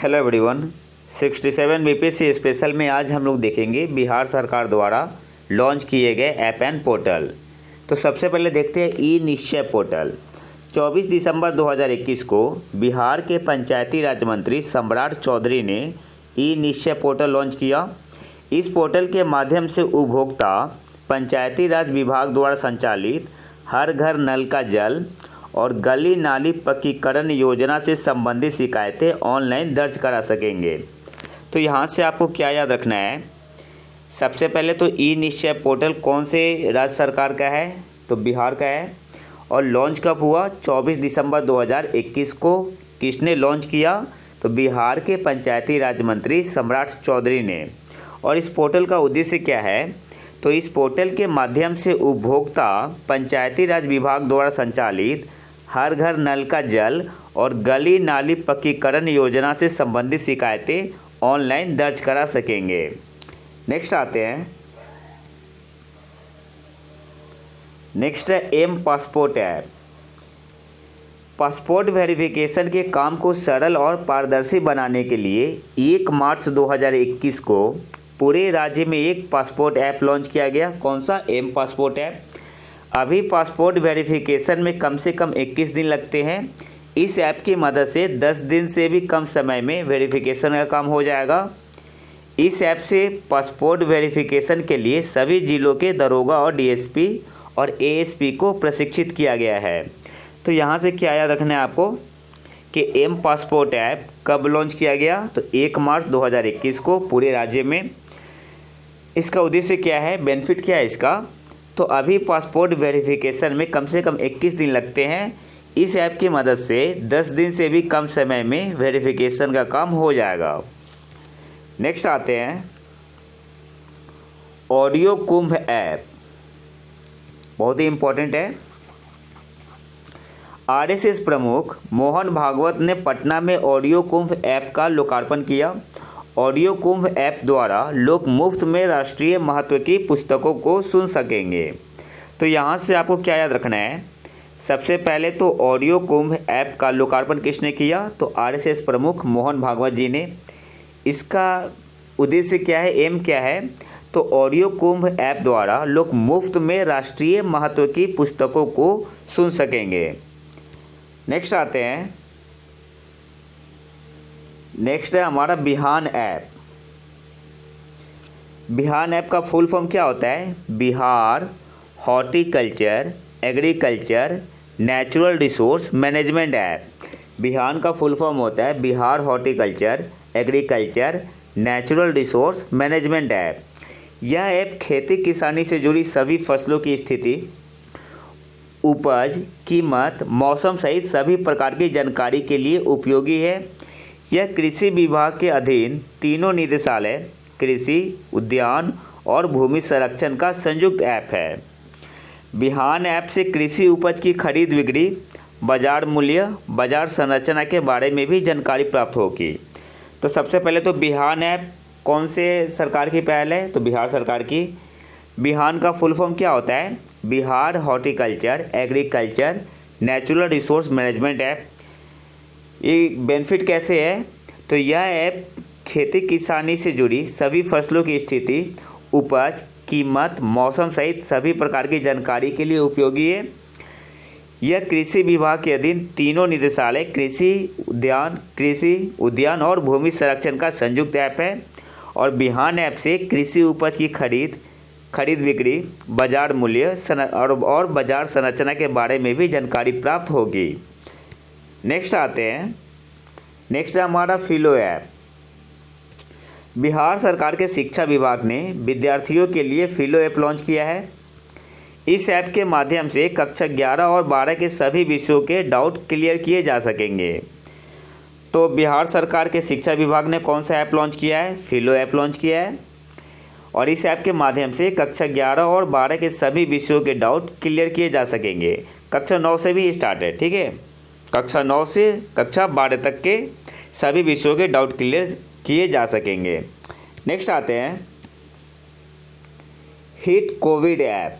Hello everyone. 67 BPSC special में आज हम लोग देखेंगे बिहार सरकार द्वारा लॉन्च किए गए ऐप एंड पोर्टल। तो सबसे पहले देखते हैं ई निश्चय पोर्टल। 24 दिसंबर 2021 को बिहार के पंचायती राज मंत्री सम्राट चौधरी ने ई निश्चय पोर्टल लॉन्च किया। इस पोर्टल के माध्यम से उपभोक्ता पंचायती राज विभाग द्वारा संचालित हर घर नल का जल और गली नाली पक्कीकरण योजना से संबंधित शिकायतें ऑनलाइन दर्ज करा सकेंगे। तो यहाँ से आपको क्या याद रखना है, सबसे पहले तो ई निश्चय पोर्टल कौन से राज्य सरकार का है, तो बिहार का है। और लॉन्च कब हुआ, 24 दिसंबर 2021 को। किसने लॉन्च किया, तो बिहार के पंचायती राज मंत्री सम्राट चौधरी ने। और इस पोर्टल का उद्देश्य क्या है, तो इस पोर्टल के माध्यम से उपभोक्ता पंचायती राज विभाग द्वारा संचालित हर घर नल का जल और गली नाली पक्कीकरण योजना से संबंधित शिकायतें ऑनलाइन दर्ज करा सकेंगे। नेक्स्ट आते हैं, नेक्स्ट है M passport app. Passport verification के काम को सरल और पारदर्शी बनाने के लिए 1 मार्च 2021 को पूरे राज्य में एक पासपोर्ट ऐप लॉन्च किया गया। कौन सा, एम पासपोर्ट ऐप। अभी पासपोर्ट वेरिफिकेशन में कम से कम 21 दिन लगते हैं। इस ऐप की मदद से 10 दिन से भी कम समय में वेरिफिकेशन का काम हो जाएगा। इस ऐप से पासपोर्ट वेरिफिकेशन के लिए सभी जिलों के दरोगा और डीएसपी और एएसपी को प्रशिक्षित किया गया है। तो यहाँ से क्या याद रखना है आपको कि एम पासपोर्ट ऐप कब लॉन्च किया गया, तो 1 मार्च 2021 को पूरे राज्य में। इसका उद्देश्य क्या है, बेनिफिट क्या है इसका, तो अभी पासपोर्ट वेरिफिकेशन में कम से कम 21 दिन लगते हैं। इस ऐप की मदद से 10 दिन से भी कम समय में वेरिफिकेशन का काम हो जाएगा। नेक्स्ट आते हैं ऑडियो कुंभ ऐप, बहुत ही इम्पोर्टेंट है। आरएसएस प्रमुख मोहन भागवत ने पटना में ऑडियो कुंभ ऐप का लोकार्पण किया। ऑडियो कुंभ ऐप द्वारा लोग मुफ्त में राष्ट्रीय महत्व की पुस्तकों को सुन सकेंगे। तो यहाँ से आपको क्या याद रखना है, सबसे पहले तो ऑडियो कुंभ ऐप का लोकार्पण किसने किया, तो आरएसएस प्रमुख मोहन भागवत जी ने। इसका उद्देश्य क्या है, एम क्या है, तो ऑडियो कुंभ ऐप द्वारा लोग मुफ्त में राष्ट्रीय महत्व की पुस्तकों को सुन सकेंगे। नेक्स्ट आते हैं, नेक्स्ट है हमारा बिहान ऐप। बिहान ऐप का फुल फॉर्म क्या होता है, Bihar horticulture agriculture natural resource management app. Bihan का फुल फॉर्म होता है Bihar horticulture agriculture natural resource management app. यह ऐप खेती किसानी से जुड़ी सभी फसलों की स्थिति, उपज, कीमत, मौसम सहित सभी प्रकार की जानकारी के लिए उपयोगी है। यह कृषि विभाग के अधीन तीनों निदेशालय कृषि, उद्यान और भूमि संरक्षण का संयुक्त ऐप है। बिहान ऐप से कृषि उपज की खरीद बिक्री, बाजार मूल्य, बाजार संरचना के बारे में भी जानकारी प्राप्त होगी। तो सबसे पहले तो बिहान ऐप कौन से सरकार की पहल है, तो बिहार सरकार की। बिहान का फुल फॉर्म क्या होता है, Bihar horticulture agriculture natural resource management app. ये बेनिफिट कैसे है, तो यह ऐप खेती किसानी से जुड़ी सभी फसलों की स्थिति, उपज, कीमत, मौसम सहित सभी प्रकार की जानकारी के लिए उपयोगी है। यह कृषि विभाग के अधीन तीनों निदेशालय कृषि उद्यान और भूमि संरक्षण का संयुक्त ऐप है। और बिहान ऐप से कृषि उपज की खरीद बिक्री, बाजार मूल्य और बाजार संरचना के बारे में भी जानकारी प्राप्त होगी। नेक्स्ट आते हैं, नेक्स्ट है हमारा फिलो ऐप। बिहार सरकार के शिक्षा विभाग ने विद्यार्थियों के लिए फिलो ऐप लॉन्च किया है। इस ऐप के माध्यम से कक्षा 11 और 12 के सभी विषयों के डाउट क्लियर किए जा सकेंगे। तो बिहार सरकार के शिक्षा विभाग ने कौन सा ऐप लॉन्च किया है, फिलो ऐप लॉन्च किया है। और इस ऐप के माध्यम से कक्षा 11 और 12 के सभी विषयों के डाउट क्लियर किए जा सकेंगे। कक्षा 9 से भी स्टार्ट है, ठीक है, कक्षा 9 से कक्षा 12 तक के सभी विषयों के डाउट क्लियर किए जा सकेंगे। नेक्स्ट आते हैं hit Covid app,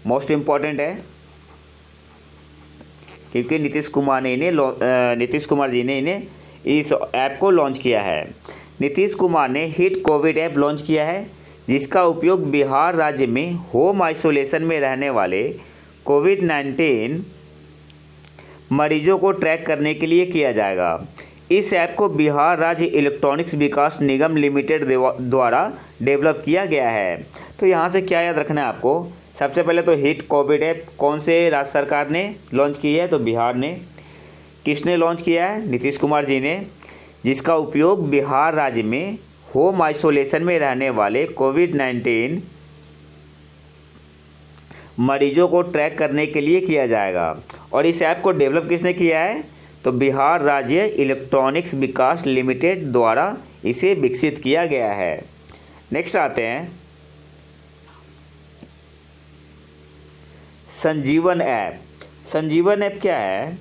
most important है क्योंकि नीतीश कुमार जी ने इन्हें इस ऐप को लॉन्च किया है। नीतीश कुमार ने हिट कोविड ऐप लॉन्च किया है, जिसका उपयोग बिहार राज्य में होम आइसोलेशन में रहने वाले कोविड-19 मरीजों को ट्रैक करने के लिए किया जाएगा। इस ऐप को बिहार राज्य इलेक्ट्रॉनिक्स विकास निगम लिमिटेड द्वारा डेवलप किया गया है। तो यहाँ से क्या याद रखना है आपको, सबसे पहले तो हिट कोविड ऐप कौन से राज्य सरकार ने लॉन्च की है, तो बिहार ने। किसने लॉन्च किया है, नीतीश कुमार जी ने, जिसका उपयोग बिहार राज्य में होम आइसोलेशन में रहने वाले कोविड-19 मरीजों को ट्रैक करने के लिए किया जाएगा। और इस ऐप को डेवलप किसने किया है, तो बिहार राज्य इलेक्ट्रॉनिक्स विकास लिमिटेड द्वारा इसे विकसित किया गया है। नेक्स्ट आते हैं संजीवन ऐप। संजीवन ऐप क्या है,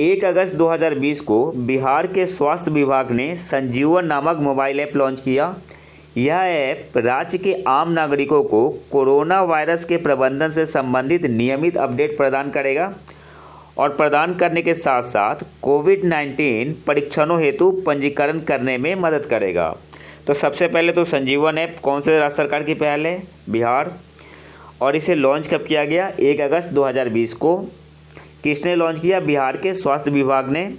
1 अगस्त 2020 को बिहार के स्वास्थ्य विभाग ने संजीवन नामक मोबाइल ऐप लॉन्च किया। यह ऐप राज्य के आम नागरिकों को कोरोना वायरस के प्रबंधन से संबंधित नियमित अपडेट प्रदान करेगा और प्रदान करने के साथ साथ कोविड-19 परीक्षणों हेतु पंजीकरण करने में मदद करेगा। तो सबसे पहले तो संजीवन ऐप कौन से राज्य सरकार की पहल है, बिहार। और इसे लॉन्च कब किया गया, 1 अगस्त 2020 को। किसने लॉन्च किया, बिहार के स्वास्थ्य विभाग ने।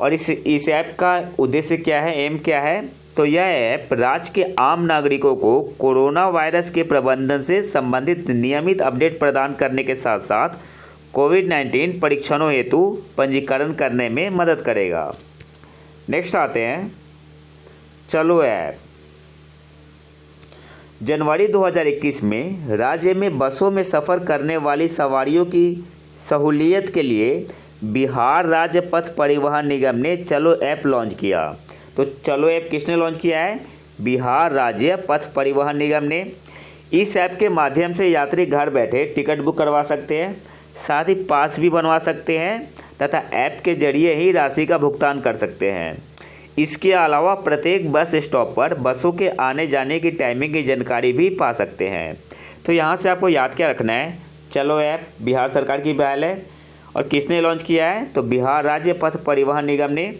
और इस ऐप का उद्देश्य क्या है, एम क्या है, तो यह ऐप राज्य के आम नागरिकों को कोरोना वायरस के प्रबंधन से संबंधित नियमित अपडेट प्रदान करने के साथ साथ कोविड-19 परीक्षणों हेतु पंजीकरण करने में मदद करेगा। नेक्स्ट आते हैं चलो ऐप। जनवरी 2021 में राज्य में बसों में सफ़र करने वाली सवारियों की सहूलियत के लिए बिहार राज्य पथ परिवहन निगम ने चलो ऐप लॉन्च किया। तो चलो ऐप किसने लॉन्च किया है, बिहार राज्य पथ परिवहन निगम ने। इस ऐप के माध्यम से यात्री घर बैठे टिकट बुक करवा सकते हैं, साथ ही पास भी बनवा सकते हैं तथा ऐप के जरिए ही राशि का भुगतान कर सकते हैं। इसके अलावा प्रत्येक बस स्टॉप पर बसों के आने जाने की टाइमिंग की जानकारी भी पा सकते हैं। तो यहाँ से आपको याद क्या रखना है, चलो ऐप बिहार सरकार की पहल है और किसने लॉन्च किया है, तो बिहार राज्य पथ परिवहन निगम ने।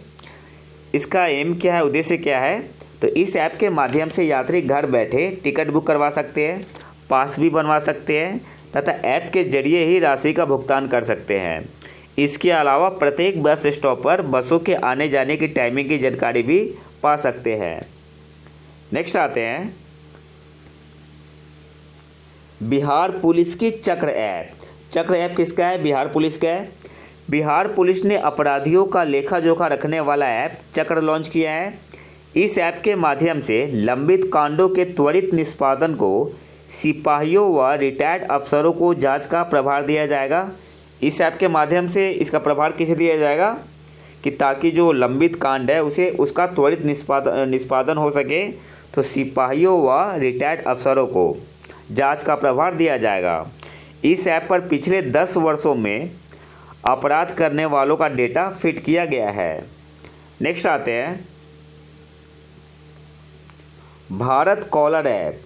इसका एम क्या है, उद्देश्य क्या है, तो इस ऐप के माध्यम से यात्री घर बैठे टिकट बुक करवा सकते हैं, पास भी बनवा सकते हैं तथा ऐप के जरिए ही राशि का भुगतान कर सकते हैं। इसके अलावा प्रत्येक बस स्टॉप पर बसों के आने जाने की टाइमिंग की जानकारी भी पा सकते हैं। नेक्स्ट आते हैं बिहार पुलिस की चक्र ऐप। चक्र ऐप किसका है, बिहार पुलिस का है। बिहार पुलिस ने अपराधियों का लेखा जोखा रखने वाला ऐप चक्र लॉन्च किया है। इस ऐप के माध्यम से लंबित कांडों के त्वरित निष्पादन को सिपाहियों व रिटायर्ड अफसरों को जांच का प्रभार दिया जाएगा। इस ऐप के माध्यम से इसका प्रभार किसे दिया जाएगा कि ताकि जो लंबित कांड है उसका त्वरित निष्पादन हो सके, तो सिपाहियों व रिटायर्ड अफसरों को जांच का प्रभार दिया जाएगा। इस ऐप पर पिछले 10 वर्षों में अपराध करने वालों का डेटा फिट किया गया है। नेक्स्ट आते हैं भारत कॉलर ऐप।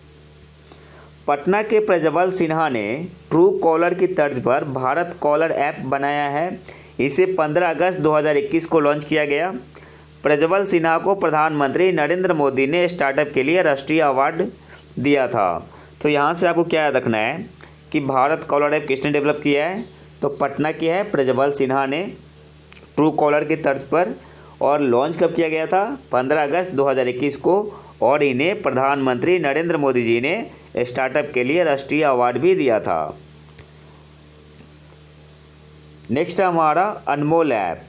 पटना के प्रज्वल सिन्हा ने ट्रू कॉलर की तर्ज पर भारत कॉलर ऐप बनाया है। इसे 15 अगस्त 2021 को लॉन्च किया गया। प्रज्वल सिन्हा को प्रधानमंत्री नरेंद्र मोदी ने स्टार्टअप के लिए राष्ट्रीय अवार्ड दिया था। तो यहाँ से आपको क्या याद रखना है कि भारत कॉलर ऐप किसने डेवलप किया है, तो पटना की है प्रज्वल सिन्हा ने ट्रू कॉलर की तर्ज पर। और लॉन्च कब किया गया था, 15 अगस्त 2021 को। और इन्हें प्रधानमंत्री नरेंद्र मोदी जी ने स्टार्टअप के लिए राष्ट्रीय अवार्ड भी दिया था। नेक्स्ट है हमारा अनमोल ऐप।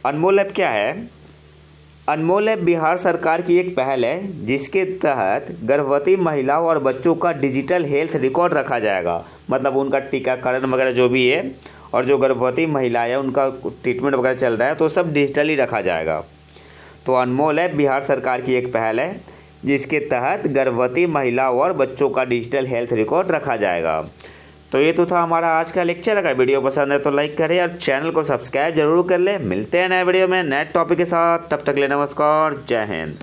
अनमोल ऐप क्या है, अनमोल ऐप बिहार सरकार की एक पहल है जिसके तहत गर्भवती महिलाओं और बच्चों का डिजिटल हेल्थ रिकॉर्ड रखा जाएगा। मतलब उनका टीकाकरण वगैरह जो भी है, और जो गर्भवती महिलाएं उनका ट्रीटमेंट वगैरह चल रहा है तो सब डिजिटली रखा जाएगा। तो अनमोल ऐप बिहार सरकार की एक पहल है जिसके तहत गर्भवती महिलाओं और बच्चों का डिजिटल हेल्थ रिकॉर्ड रखा जाएगा। तो ये तो था हमारा आज का लेक्चर। अगर वीडियो पसंद है तो लाइक करें और चैनल को सब्सक्राइब जरूर कर लें। मिलते हैं नए वीडियो में नए टॉपिक के साथ, तब तक के लिए नमस्कार, जय हिंद।